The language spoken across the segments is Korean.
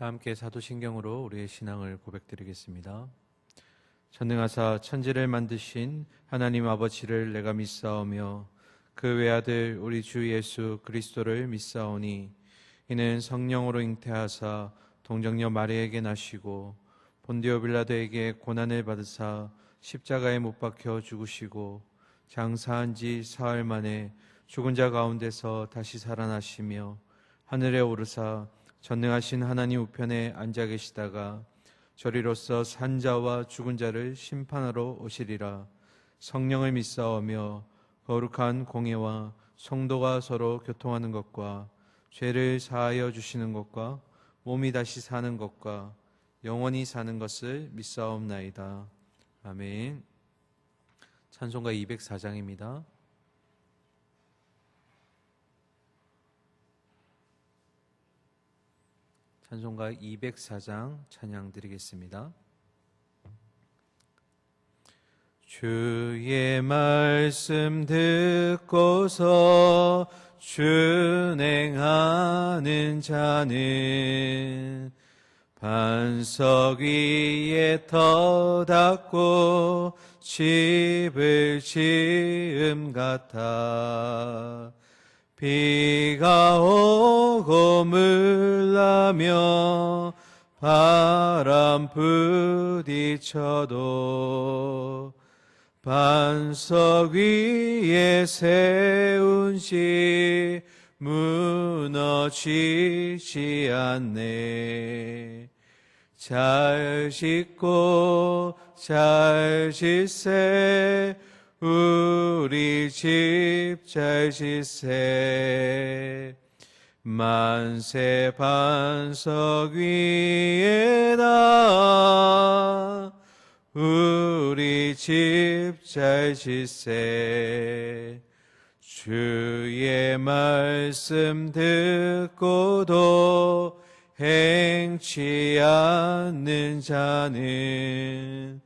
다 함께 사도신경으로 우리의 신앙을 고백드리겠습니다. 전능하사 천지를 만드신 하나님 아버지를 내가 믿사오며 그 외아들 우리 주 예수 그리스도를 믿사오니 이는 성령으로 잉태하사 동정녀 마리에게 나시고 본디오 빌라도에게 고난을 받으사 십자가에 못 박혀 죽으시고 장사한 지 사흘 만에 죽은 자 가운데서 다시 살아나시며 하늘에 오르사 전능하신 하나님 우편에 앉아 계시다가 저리로서 산 자와 죽은 자를 심판하러 오시리라. 성령을 믿사오며 거룩한 공예와 성도가 서로 교통하는 것과 죄를 사하여 주시는 것과 몸이 다시 사는 것과 영원히 사는 것을 믿사옵나이다. 아멘. 찬송가 204장입니다. 찬송가 204장 찬양 드리겠습니다. 주의 말씀 듣고서 준행하는 자는 반석 위에 터 닦고 집을 지음 같아 비가 오고 물나며 바람 부딪혀도 반석 위에 세운 집 무너지지 않네. 잘 짓고 잘 짓세 우리 집 잘 짓세. 만세 반석 위에다 우리 집 잘 짓세. 주의 말씀 듣고도 행치 않는 자는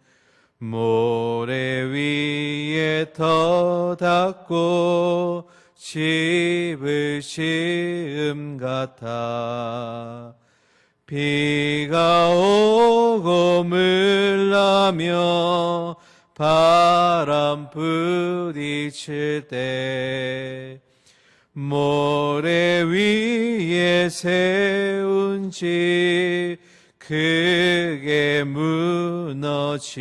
모래 위에 터 닦고 집을 지음 같아 비가 오고 물나며 바람 부딪힐 때 모래 위에 세운 집 크게 무너지네.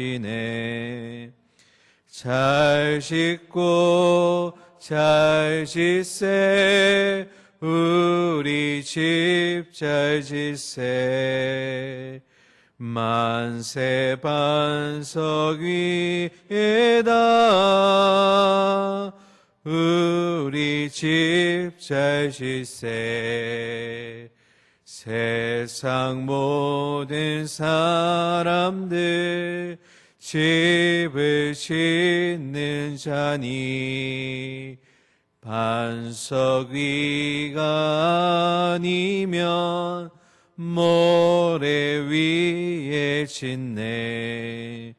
잘 짓고 잘 짓세 우리 집 잘 짓세. 만세 반석 위에다 우리 집 잘 짓세. 세상 모든 사람들 집을 짓는 자니 반석 위가 아니면 모래 위에 짓네.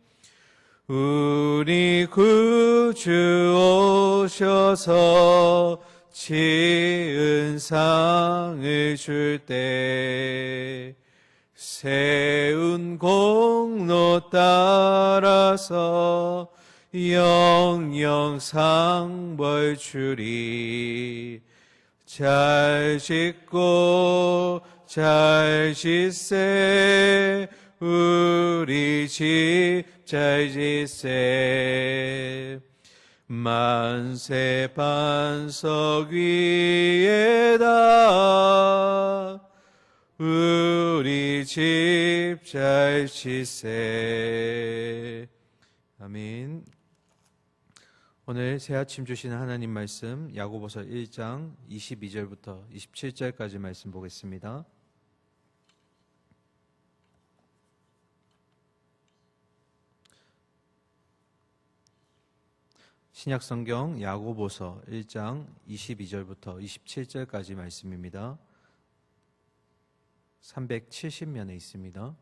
우리 구주 오셔서 지은 상을 줄 때 세운 공로 따라서 영영 상벌 주리. 잘 짓고 잘 짓세 우리 집 잘 짓세. 만세 반석 위에다 우리 집 잘 짓세. 아멘. 오늘 새아침 주시는 하나님 말씀 야고보서 1장 22절부터 27절까지 말씀 보겠습니다. 신약성경 야고보서 1장 22절부터 27절까지 말씀입니다. 370면에 있습니다.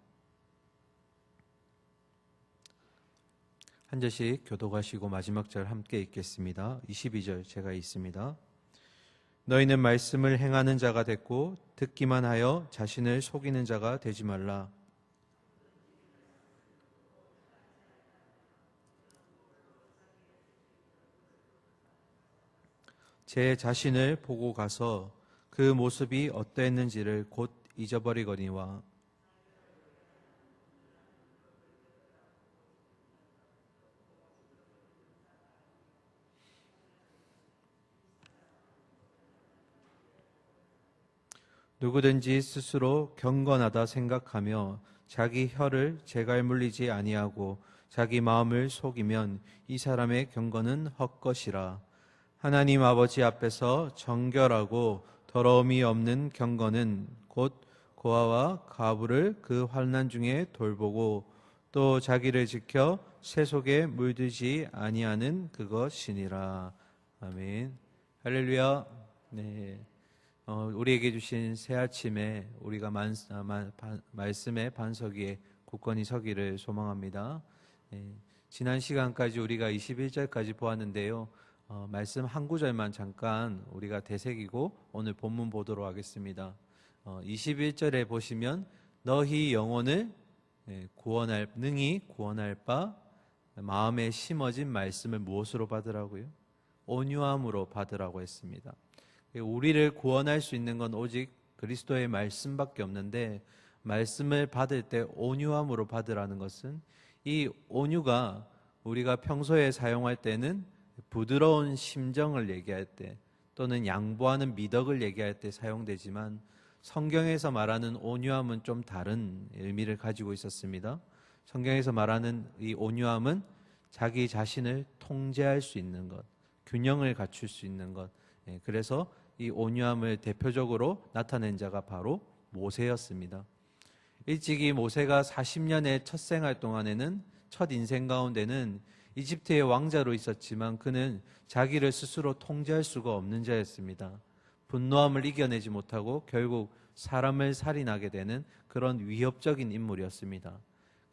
한 절씩 교독하시고 마지막 절 함께 읽겠습니다. 22절 제가 읽습니다. 너희는 말씀을 행하는 자가 됐고 듣기만 하여 자신을 속이는 자가 되지 말라. 제 자신을 보고 가서 그 모습이 어떠했는지를 곧 잊어버리거니와 누구든지 스스로 경건하다 생각하며 자기 혀를 제갈 물리지 아니하고 자기 마음을 속이면 이 사람의 경건은 헛것이라. 하나님 아버지 앞에서 정결하고 더러움이 없는 경건은 곧 고아와 가부를 그 환난 중에 돌보고 또 자기를 지켜 새 속에 물들지 아니하는 그것이니라. 아멘. 할렐루야. 네. 우리에게 주신 새 아침에 우리가 말씀의 반석 위에 굳건히 서기를 소망합니다. 지난 시간까지 우리가 21절까지 보았는데요. 말씀 한 구절만 잠깐 우리가 되새기고 오늘 본문 보도록 하겠습니다. 21절에 보시면 너희 영혼을 능히 구원할 바 마음에 심어진 말씀을 무엇으로 받으라고요? 온유함으로 받으라고 했습니다. 우리를 구원할 수 있는 건 오직 그리스도의 말씀밖에 없는데 말씀을 받을 때 온유함으로 받으라는 것은 이 온유가 우리가 평소에 사용할 때는 부드러운 심정을 얘기할 때 또는 양보하는 미덕을 얘기할 때 사용되지만 성경에서 말하는 온유함은 좀 다른 의미를 가지고 있었습니다. 성경에서 말하는 이 온유함은 자기 자신을 통제할 수 있는 것, 균형을 갖출 수 있는 것. 그래서 이 온유함을 대표적으로 나타낸 자가 바로 모세였습니다. 일찍이 모세가 40년의 첫 생활 동안에는 첫 인생 가운데는 이집트의 왕자로 있었지만 그는 자기를 스스로 통제할 수가 없는 자였습니다. 분노함을 이겨내지 못하고 결국 사람을 살인하게 되는 그런 위협적인 인물이었습니다.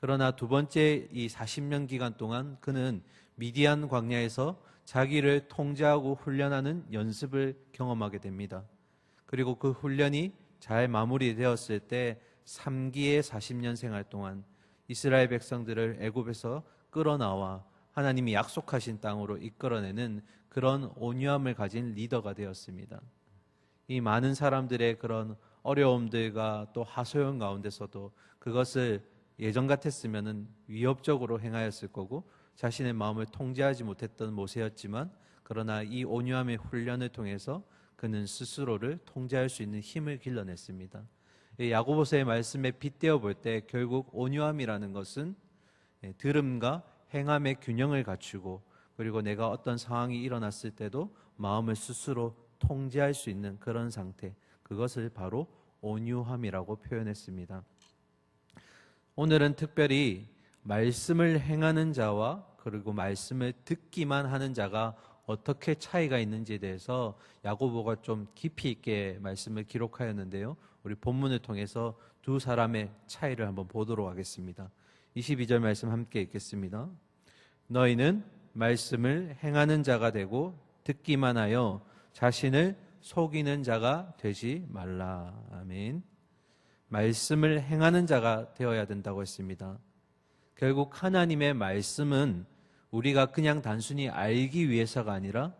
그러나 두 번째 이 40년 기간 동안 그는 미디안 광야에서 자기를 통제하고 훈련하는 연습을 경험하게 됩니다. 그리고 그 훈련이 잘 마무리되었을 때 3기의 40년 생활 동안 이스라엘 백성들을 애굽에서 끌어나와 하나님이 약속하신 땅으로 이끌어내는 그런 온유함을 가진 리더가 되었습니다. 이 많은 사람들의 그런 어려움들과 또 하소연 가운데서도 그것을 예전 같았으면 위협적으로 행하였을 거고 자신의 마음을 통제하지 못했던 모세였지만 그러나 이 온유함의 훈련을 통해서 그는 스스로를 통제할 수 있는 힘을 길러냈습니다. 야고보서의 말씀에 빗대어 볼 때 결국 온유함이라는 것은 들음과 행함의 균형을 갖추고 그리고 내가 어떤 상황이 일어났을 때도 마음을 스스로 통제할 수 있는 그런 상태, 그것을 바로 온유함이라고 표현했습니다. 오늘은 특별히 말씀을 행하는 자와 그리고 말씀을 듣기만 하는 자가 어떻게 차이가 있는지에 대해서 야고보가 좀 깊이 있게 말씀을 기록하였는데요. 우리 본문을 통해서 두 사람의 차이를 한번 보도록 하겠습니다. 22절 말씀 함께 읽겠습니다. 너희는 말씀을 행하는 자가 되고 듣기만 하여 자신을 속이는 자가 되지 말라. 아멘. 말씀을 행하는 자가 되어야 된다고 했습니다. 결국 하나님의 말씀은 우리가 그냥 단순히 알기 위해서가 아니라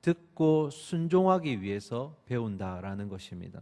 듣고 순종하기 위해서 배운다라는 것입니다.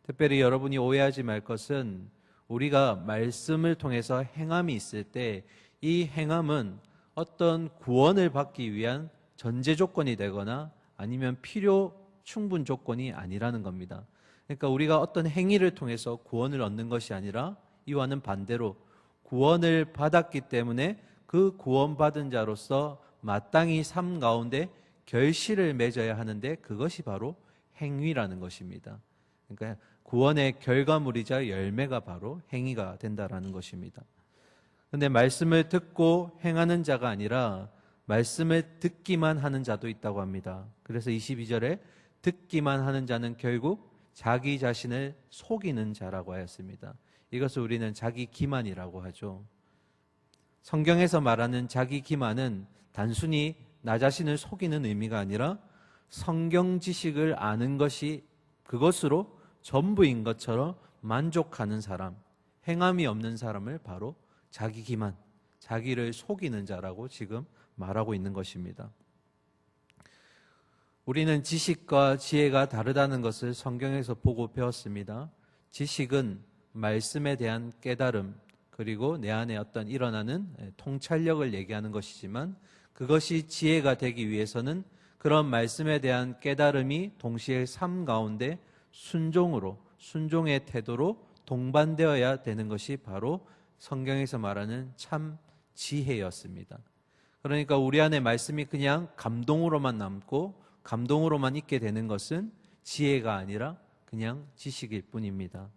특별히 여러분이 오해하지 말 것은 우리가 말씀을 통해서 행함이 있을 때 이 행함은 어떤 구원을 받기 위한 전제 조건이 되거나 아니면 필요 충분 조건이 아니라는 겁니다. 그러니까 우리가 어떤 행위를 통해서 구원을 얻는 것이 아니라 이와는 반대로 구원을 받았기 때문에 그 구원받은 자로서 마땅히 삶 가운데 결실을 맺어야 하는데 그것이 바로 행위라는 것입니다. 그러니까 구원의 결과물이자 열매가 바로 행위가 된다라는 것입니다. 그런데 말씀을 듣고 행하는 자가 아니라 말씀을 듣기만 하는 자도 있다고 합니다. 그래서 22절에 듣기만 하는 자는 결국 자기 자신을 속이는 자라고 하였습니다. 이것을 우리는 자기 기만이라고 하죠. 성경에서 말하는 자기 기만은 단순히 나 자신을 속이는 의미가 아니라 성경 지식을 아는 것이 그것으로 전부인 것처럼 만족하는 사람, 행함이 없는 사람을 바로 자기 기만, 자기를 속이는 자라고 지금 말하고 있는 것입니다. 우리는 지식과 지혜가 다르다는 것을 성경에서 보고 배웠습니다. 지식은 말씀에 대한 깨달음, 그리고 내 안에 어떤 일어나는 통찰력을 얘기하는 것이지만, 그것이 지혜가 되기 위해서는 그런 말씀에 대한 깨달음이 동시에 삶 가운데 순종의 태도로 동반되어야 되는 것이 바로 성경에서 말하는 참 지혜였습니다. 그러니까 우리 안에 말씀이 그냥 감동으로만 남고 감동으로만 있게 되는 것은 지혜가 아니라 그냥 지식일 뿐입니다.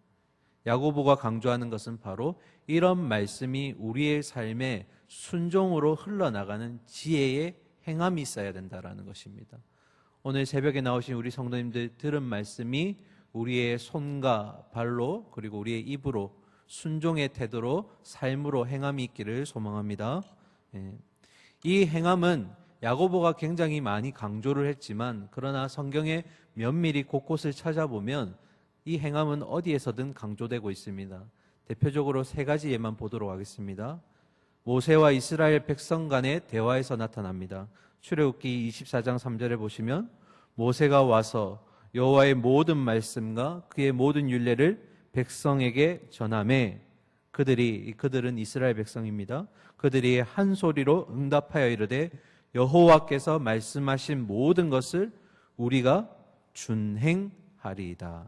야고보가 강조하는 것은 바로 이런 말씀이 우리의 삶에 순종으로 흘러나가는 지혜의 행함이 있어야 된다는 것입니다. 오늘 새벽에 나오신 우리 성도님들 들은 말씀이 우리의 손과 발로, 그리고 우리의 입으로 순종의 태도로 삶으로 행함이 있기를 소망합니다. 이 행함은 야고보가 굉장히 많이 강조를 했지만, 그러나 성경의 면밀히 곳곳을 찾아보면 이 행함은 어디에서든 강조되고 있습니다. 대표적으로 세 가지 예만 보도록 하겠습니다. 모세와 이스라엘 백성 간의 대화에서 나타납니다. 출애굽기 24장 3절에 보시면 모세가 와서 여호와의 모든 말씀과 그의 모든 율례를 백성에게 전하매 그들은 이스라엘 백성입니다. 그들이 한 소리로 응답하여 이르되 여호와께서 말씀하신 모든 것을 우리가 준행하리이다.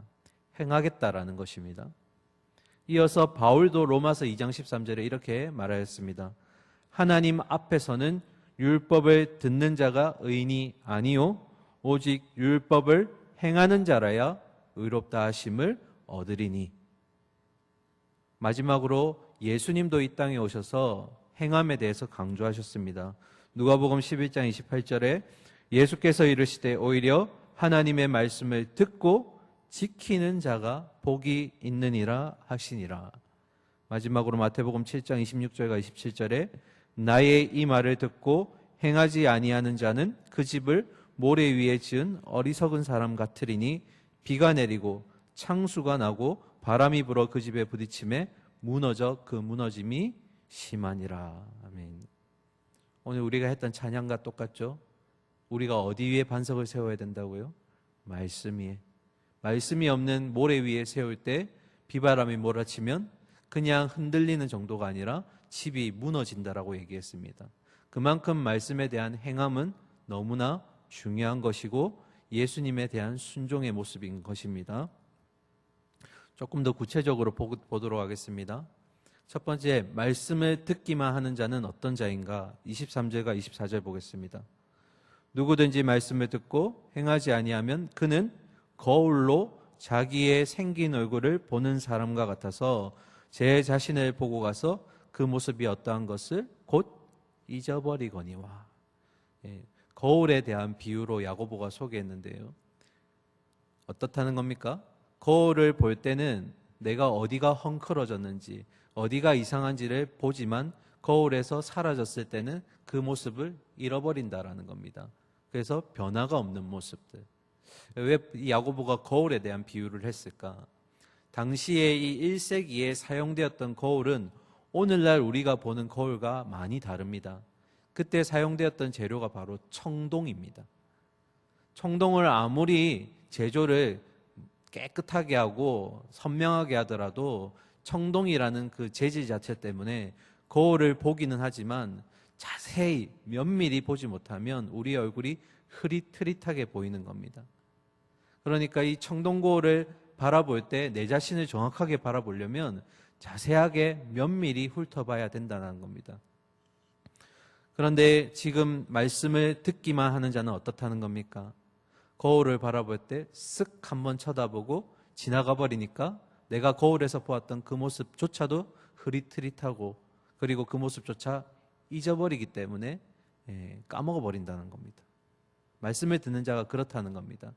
행하겠다라는 것입니다. 이어서 바울도 로마서 2장 13절에 이렇게 말하였습니다. 하나님 앞에서는 율법을 듣는 자가 의인이 아니요 오직 율법을 행하는 자라야 의롭다 하심을 얻으리니. 마지막으로 예수님도 이 땅에 오셔서 행함에 대해서 강조하셨습니다. 누가복음 11장 28절에 예수께서 이르시되 오히려 하나님의 말씀을 듣고 지키는 자가 복이 있느니라 하시니라. 마지막으로 마태복음 7장 26절과 27절에 나의 이 말을 듣고 행하지 아니하는 자는 그 집을 모래 위에 지은 어리석은 사람 같으리니 비가 내리고 창수가 나고 바람이 불어 그 집에 부딪힘에 무너져 그 무너짐이 심하니라. 아멘. 오늘 우리가 했던 찬양과 똑같죠? 우리가 어디 위에 반석을 세워야 된다고요? 말씀 위에. 말씀이 없는 모래 위에 세울 때 비바람이 몰아치면 그냥 흔들리는 정도가 아니라 집이 무너진다라고 얘기했습니다. 그만큼 말씀에 대한 행함은 너무나 중요한 것이고 예수님에 대한 순종의 모습인 것입니다. 조금 더 구체적으로 보도록 하겠습니다. 첫 번째, 말씀을 듣기만 하는 자는 어떤 자인가? 23절과 24절 보겠습니다. 누구든지 말씀을 듣고 행하지 아니하면 그는 거울로 자기의 생긴 얼굴을 보는 사람과 같아서 제 자신을 보고 가서 그 모습이 어떠한 것을 곧 잊어버리거니와. 거울에 대한 비유로 야고보가 소개했는데요. 어떻다는 겁니까? 거울을 볼 때는 내가 어디가 헝클어졌는지 어디가 이상한지를 보지만 거울에서 사라졌을 때는 그 모습을 잃어버린다라는 겁니다. 그래서 변화가 없는 모습들. 왜 야고보가 거울에 대한 비유를 했을까? 당시에 이 1세기에 사용되었던 거울은 오늘날 우리가 보는 거울과 많이 다릅니다. 그때 사용되었던 재료가 바로 청동입니다. 청동을 아무리 제조를 깨끗하게 하고 선명하게 하더라도 청동이라는 그 재질 자체 때문에 거울을 보기는 하지만 자세히 면밀히 보지 못하면 우리 얼굴이 흐릿흐릿하게 보이는 겁니다. 그러니까 이 청동 거울을 바라볼 때 내 자신을 정확하게 바라보려면 자세하게 면밀히 훑어봐야 된다는 겁니다. 그런데 지금 말씀을 듣기만 하는 자는 어떻다는 겁니까? 거울을 바라볼 때 쓱 한번 쳐다보고 지나가 버리니까 내가 거울에서 보았던 그 모습조차도 흐릿흐릿하고 그리고 그 모습조차 잊어버리기 때문에 까먹어 버린다는 겁니다. 말씀을 듣는 자가 그렇다는 겁니다.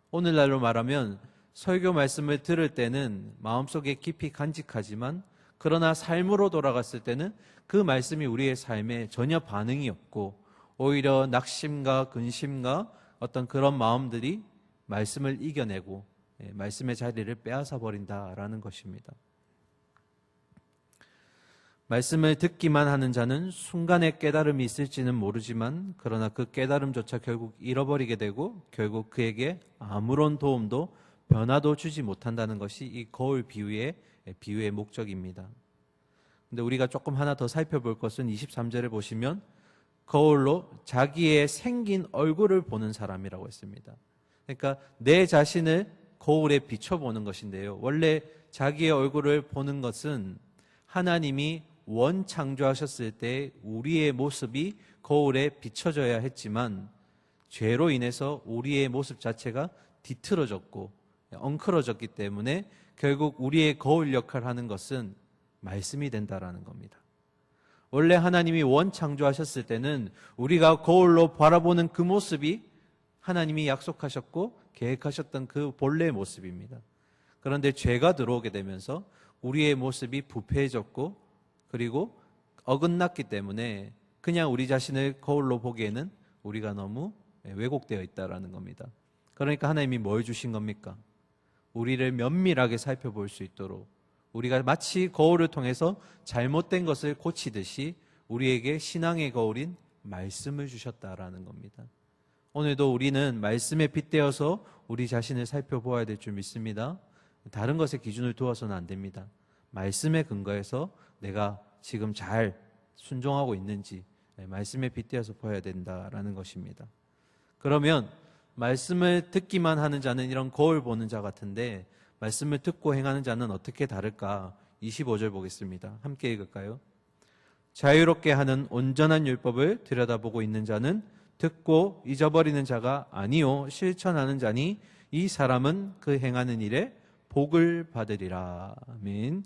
오늘날로 말하면 설교 말씀을 들을 때는 마음속에 깊이 간직하지만 그러나 삶으로 돌아갔을 때는 그 말씀이 우리의 삶에 전혀 반응이 없고 오히려 낙심과 근심과 어떤 그런 마음들이 말씀을 이겨내고 말씀의 자리를 빼앗아 버린다라는 것입니다. 말씀을 듣기만 하는 자는 순간의 깨달음이 있을지는 모르지만 그러나 그 깨달음조차 결국 잃어버리게 되고 결국 그에게 아무런 도움도 변화도 주지 못한다는 것이 이 거울 비유의 목적입니다. 근데 우리가 조금 하나 더 살펴볼 것은 23절에 보시면 거울로 자기의 생긴 얼굴을 보는 사람이라고 했습니다. 그러니까 내 자신을 거울에 비춰보는 것인데요. 원래 자기의 얼굴을 보는 것은 하나님이 원창조하셨을 때 우리의 모습이 거울에 비춰져야 했지만 죄로 인해서 우리의 모습 자체가 뒤틀어졌고 엉클어졌기 때문에 결국 우리의 거울 역할을 하는 것은 말씀이 된다라는 겁니다. 원래 하나님이 원창조하셨을 때는 우리가 거울로 바라보는 그 모습이 하나님이 약속하셨고 계획하셨던 그 본래의 모습입니다. 그런데 죄가 들어오게 되면서 우리의 모습이 부패해졌고 그리고 어긋났기 때문에 그냥 우리 자신을 거울로 보기에는 우리가 너무 왜곡되어 있다라는 겁니다. 그러니까 하나님이 뭘 주신 겁니까? 우리를 면밀하게 살펴볼 수 있도록 우리가 마치 거울을 통해서 잘못된 것을 고치듯이 우리에게 신앙의 거울인 말씀을 주셨다라는 겁니다. 오늘도 우리는 말씀에 빗대어서 우리 자신을 살펴보아야 될 줄 믿습니다. 다른 것에 기준을 두어서는 안 됩니다. 말씀에 근거해서 내가 지금 잘 순종하고 있는지 말씀에 빗대어서 보아야 된다라는 것입니다. 그러면 말씀을 듣기만 하는 자는 이런 거울 보는 자 같은데 말씀을 듣고 행하는 자는 어떻게 다를까? 25절 보겠습니다. 함께 읽을까요? 자유롭게 하는 온전한 율법을 들여다보고 있는 자는 듣고 잊어버리는 자가 아니요 실천하는 자니 이 사람은 그 행하는 일에 복을 받으리라. 아멘.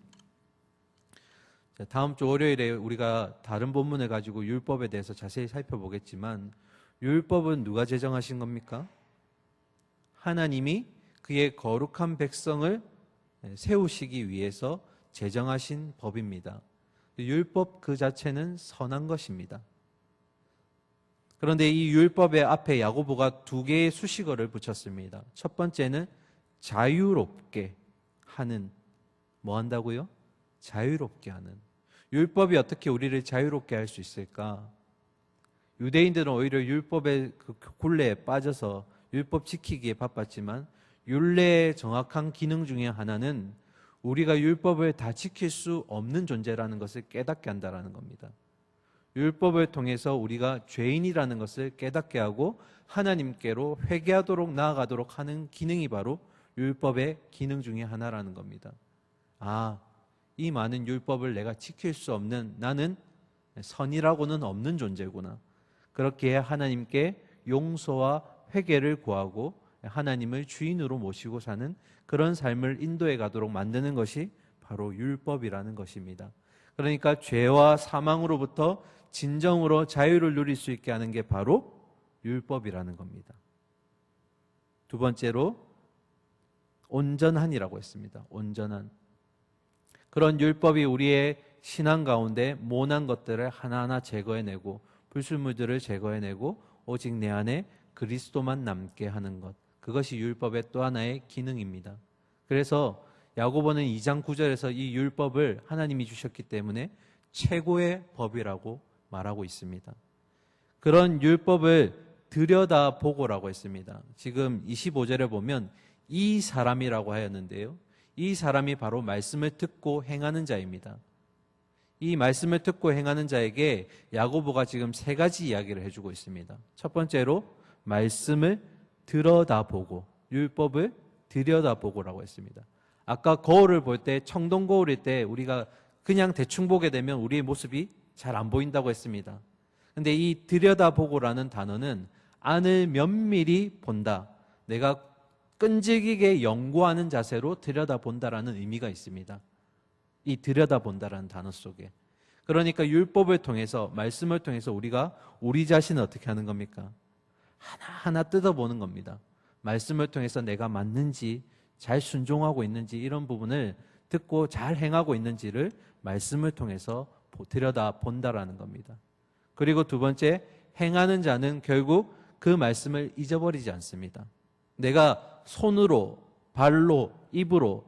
다음 주 월요일에 우리가 다른 본문을 가지고 율법에 대해서 자세히 살펴보겠지만 율법은 누가 제정하신 겁니까? 하나님이 그의 거룩한 백성을 세우시기 위해서 제정하신 법입니다. 율법 그 자체는 선한 것입니다. 그런데 이 율법의 앞에 야고보가 두 개의 수식어를 붙였습니다. 첫 번째는 자유롭게 하는, 뭐 한다고요? 자유롭게 하는. 율법이 어떻게 우리를 자유롭게 할 수 있을까? 유대인들은 오히려 율법의 그 굴레에 빠져서 율법 지키기에 바빴지만 율례의 정확한 기능 중에 하나는 우리가 율법을 다 지킬 수 없는 존재라는 것을 깨닫게 한다는 겁니다. 율법을 통해서 우리가 죄인이라는 것을 깨닫게 하고 하나님께로 회개하도록 나아가도록 하는 기능이 바로 율법의 기능 중에 하나라는 겁니다. 아, 이 많은 율법을 내가 지킬 수 없는 나는 선이라고는 없는 존재구나. 그렇게 하나님께 용서와 회개를 구하고 하나님을 주인으로 모시고 사는 그런 삶을 인도해 가도록 만드는 것이 바로 율법이라는 것입니다. 그러니까 죄와 사망으로부터 진정으로 자유를 누릴 수 있게 하는 게 바로 율법이라는 겁니다. 두 번째로 온전한이라고 했습니다. 온전한. 그런 율법이 우리의 신앙 가운데 모난 것들을 하나하나 제거해내고 불순물들을 제거해내고 오직 내 안에 그리스도만 남게 하는 것. 그것이 율법의 또 하나의 기능입니다. 그래서 야고보는 2장 9절에서 이 율법을 하나님이 주셨기 때문에 최고의 법이라고 말하고 있습니다. 그런 율법을 들여다보고라고 했습니다. 지금 25절에 보면 이 사람이라고 하였는데요. 이 사람이 바로 말씀을 듣고 행하는 자입니다. 이 말씀을 듣고 행하는 자에게 야고보가 지금 세 가지 이야기를 해주고 있습니다. 첫 번째로 말씀을 들여다보고, 율법을 들여다보고라고 했습니다. 아까 거울을 볼 때, 청동 거울일 때 우리가 그냥 대충 보게 되면 우리의 모습이 잘 안 보인다고 했습니다. 근데 이 들여다보고라는 단어는 안을 면밀히 본다, 내가 끈질기게 연구하는 자세로 들여다본다라는 의미가 있습니다. 이 들여다본다라는 단어 속에. 그러니까 율법을 통해서, 말씀을 통해서 우리가 우리 자신을 어떻게 하는 겁니까? 하나하나 뜯어보는 겁니다. 말씀을 통해서 내가 맞는지, 잘 순종하고 있는지, 이런 부분을 듣고 잘 행하고 있는지를 말씀을 통해서 들여다본다라는 겁니다. 그리고 두 번째, 행하는 자는 결국 그 말씀을 잊어버리지 않습니다. 내가 손으로, 발로, 입으로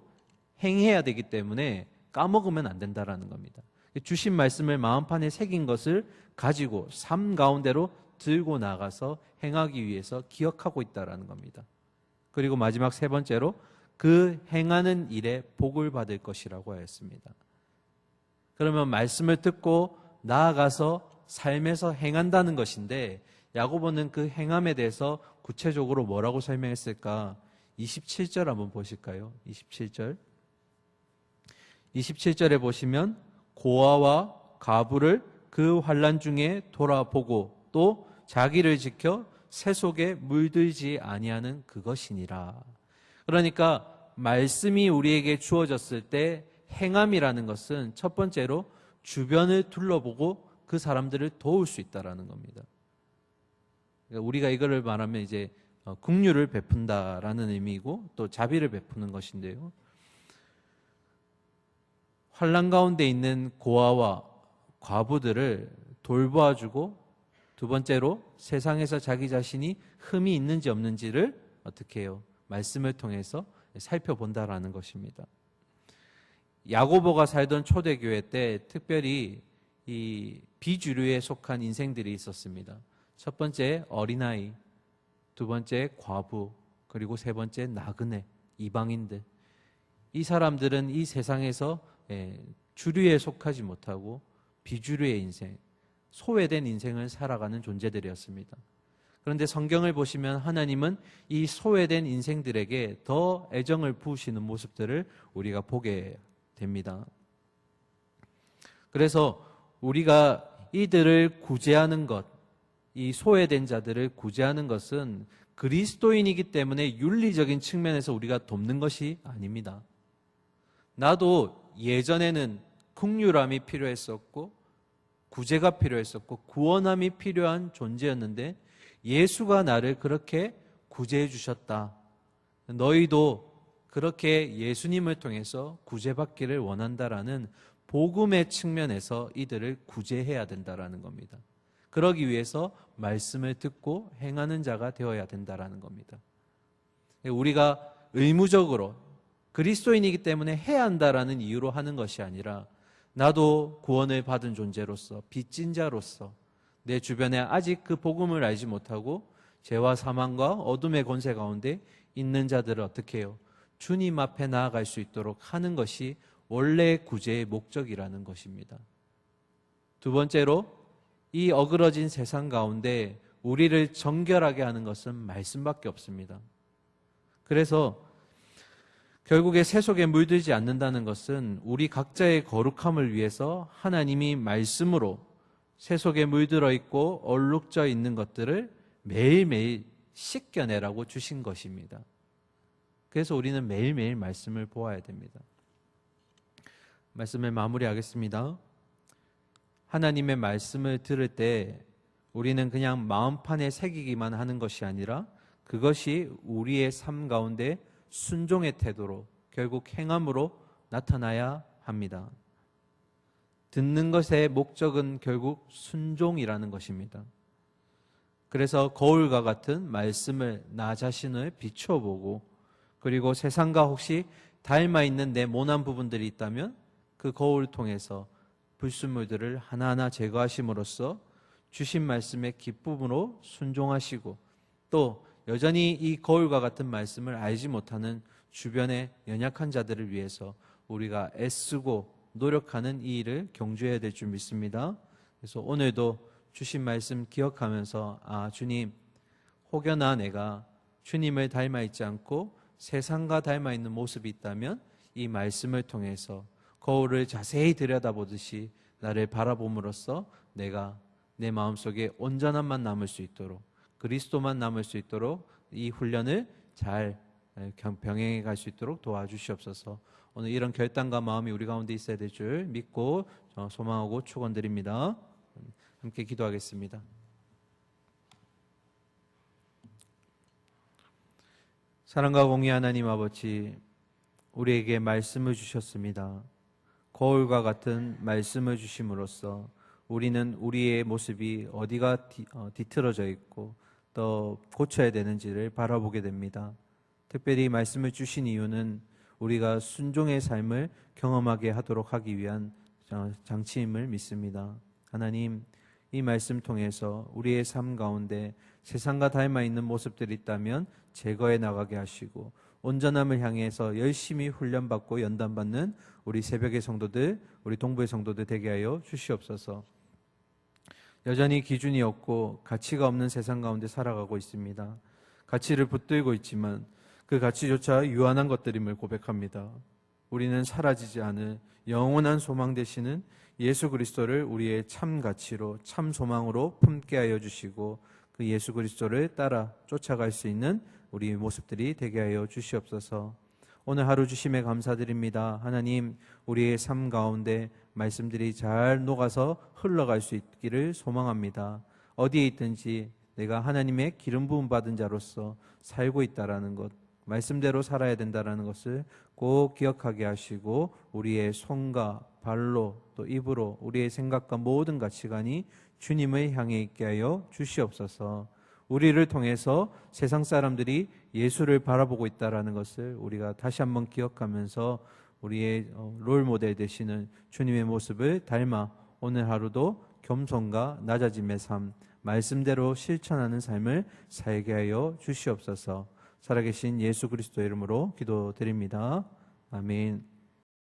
행해야 되기 때문에 까먹으면 안 된다라는 겁니다. 주신 말씀을 마음판에 새긴 것을 가지고 삶 가운데로 들고 나가서 행하기 위해서 기억하고 있다라는 겁니다. 그리고 마지막 세 번째로 그 행하는 일에 복을 받을 것이라고 하였습니다. 그러면 말씀을 듣고 나아가서 삶에서 행한다는 것인데 야고보는 그 행함에 대해서 구체적으로 뭐라고 설명했을까? 27절 한번 보실까요? 27절. 27절에 보시면 고아와 과부를 그 환난 중에 돌아보고 또 자기를 지켜 새 속에 물들지 아니하는 그것이니라. 그러니까 말씀이 우리에게 주어졌을 때 행함이라는 것은 첫 번째로 주변을 둘러보고 그 사람들을 도울 수 있다라는 겁니다. 그러니까 우리가 이거를 말하면 이제 긍휼을 베푼다라는 의미이고 또 자비를 베푸는 것인데요. 환난 가운데 있는 고아와 과부들을 돌보아주고 두 번째로 세상에서 자기 자신이 흠이 있는지 없는지를 어떻게 해요? 말씀을 통해서 살펴본다라는 것입니다. 야고보가 살던 초대교회 때 특별히 이 비주류에 속한 인생들이 있었습니다. 첫 번째 어린아이, 두 번째 과부, 그리고 세 번째 나그네, 이방인들. 이 사람들은 이 세상에서 주류에 속하지 못하고 비주류의 인생, 소외된 인생을 살아가는 존재들이었습니다. 그런데 성경을 보시면 하나님은 이 소외된 인생들에게 더 애정을 부으시는 모습들을 우리가 보게 됩니다. 그래서 우리가 이들을 구제하는 것, 이 소외된 자들을 구제하는 것은 그리스도인이기 때문에 윤리적인 측면에서 우리가 돕는 것이 아닙니다. 나도 예전에는 긍휼함이 필요했었고 구제가 필요했었고 구원함이 필요한 존재였는데 예수가 나를 그렇게 구제해 주셨다. 너희도 그렇게 예수님을 통해서 구제받기를 원한다라는 복음의 측면에서 이들을 구제해야 된다라는 겁니다. 그러기 위해서 말씀을 듣고 행하는 자가 되어야 된다라는 겁니다. 우리가 의무적으로 그리스도인이기 때문에 해야 한다라는 이유로 하는 것이 아니라 나도 구원을 받은 존재로서 빚진 자로서 내 주변에 아직 그 복음을 알지 못하고 죄와 사망과 어둠의 권세 가운데 있는 자들을 어떻게 해요? 주님 앞에 나아갈 수 있도록 하는 것이 원래 구제의 목적이라는 것입니다. 두 번째로 이 어그러진 세상 가운데 우리를 정결하게 하는 것은 말씀밖에 없습니다. 그래서 결국에 새 속에 물들지 않는다는 것은 우리 각자의 거룩함을 위해서 하나님이 말씀으로 새 속에 물들어 있고 얼룩져 있는 것들을 매일매일 씻겨내라고 주신 것입니다. 그래서 우리는 매일매일 말씀을 보아야 됩니다. 말씀을 마무리하겠습니다. 하나님의 말씀을 들을 때 우리는 그냥 마음판에 새기기만 하는 것이 아니라 그것이 우리의 삶 가운데 순종의 태도로 결국 행함으로 나타나야 합니다. 듣는 것의 목적은 결국 순종이라는 것입니다. 그래서 거울과 같은 말씀을 나 자신을 비춰보고 그리고 세상과 혹시 닮아 있는 내 모난 부분들이 있다면 그 거울을 통해서 불순물들을 하나하나 제거하심으로써 주신 말씀의 기쁨으로 순종하시고 또 여전히 이 거울과 같은 말씀을 알지 못하는 주변의 연약한 자들을 위해서 우리가 애쓰고 노력하는 이 일을 경주해야 될 줄 믿습니다. 그래서 오늘도 주신 말씀 기억하면서 주님, 혹여나 내가 주님을 닮아 있지 않고 세상과 닮아 있는 모습이 있다면 이 말씀을 통해서 거울을 자세히 들여다보듯이 나를 바라봄으로써 내가 내 마음속에 온전함만 남을 수 있도록 그리스도만 남을 수 있도록 이 훈련을 잘 병행해 갈 수 있도록 도와주시옵소서. 오늘 이런 결단과 마음이 우리 가운데 있어야 될 줄 믿고 소망하고 축원드립니다. 함께 기도하겠습니다. 사랑과 공의 하나님 아버지, 우리에게 말씀을 주셨습니다. 거울과 같은 말씀을 주심으로써 우리는 우리의 모습이 어디가 뒤틀어져 있고 또 고쳐야 되는지를 바라보게 됩니다. 특별히 말씀을 주신 이유는 우리가 순종의 삶을 경험하게 하도록 하기 위한 장치임을 믿습니다. 하나님, 이 말씀 통해서 우리의 삶 가운데 세상과 닮아 있는 모습들이 있다면 제거해 나가게 하시고, 온전함을 향해서 열심히 훈련받고 연단받는 우리 새벽의 성도들, 우리 동부의 성도들 되게 하여 주시옵소서. 여전히 기준이 없고 가치가 없는 세상 가운데 살아가고 있습니다. 가치를 붙들고 있지만 그 가치조차 유한한 것들임을 고백합니다. 우리는 사라지지 않을 영원한 소망 되시는 예수 그리스도를 우리의 참 가치로, 참 소망으로 품게 하여 주시고, 그 예수 그리스도를 따라 쫓아갈 수 있는 우리 모습들이 되게 하여 주시옵소서. 오늘 하루 주심에 감사드립니다. 하나님, 우리의 삶 가운데 말씀들이 잘 녹아서 흘러갈 수 있기를 소망합니다. 어디에 있든지 내가 하나님의 기름 부음 받은 자로서 살고 있다라는 것, 말씀대로 살아야 된다라는 것을 꼭 기억하게 하시고, 우리의 손과 발로 또 입으로 우리의 생각과 모든 가치관이 주님을 향해 있게 하여 주시옵소서. 우리를 통해서 세상 사람들이 예수를 바라보고 있다라는 것을 우리가 다시 한번 기억하면서 우리의 롤 모델 되시는 주님의 모습을 닮아 오늘 하루도 겸손과 낮아짐의 삶, 말씀대로 실천하는 삶을 살게 하여 주시옵소서. 살아계신 예수 그리스도의 이름으로 기도드립니다. 아멘.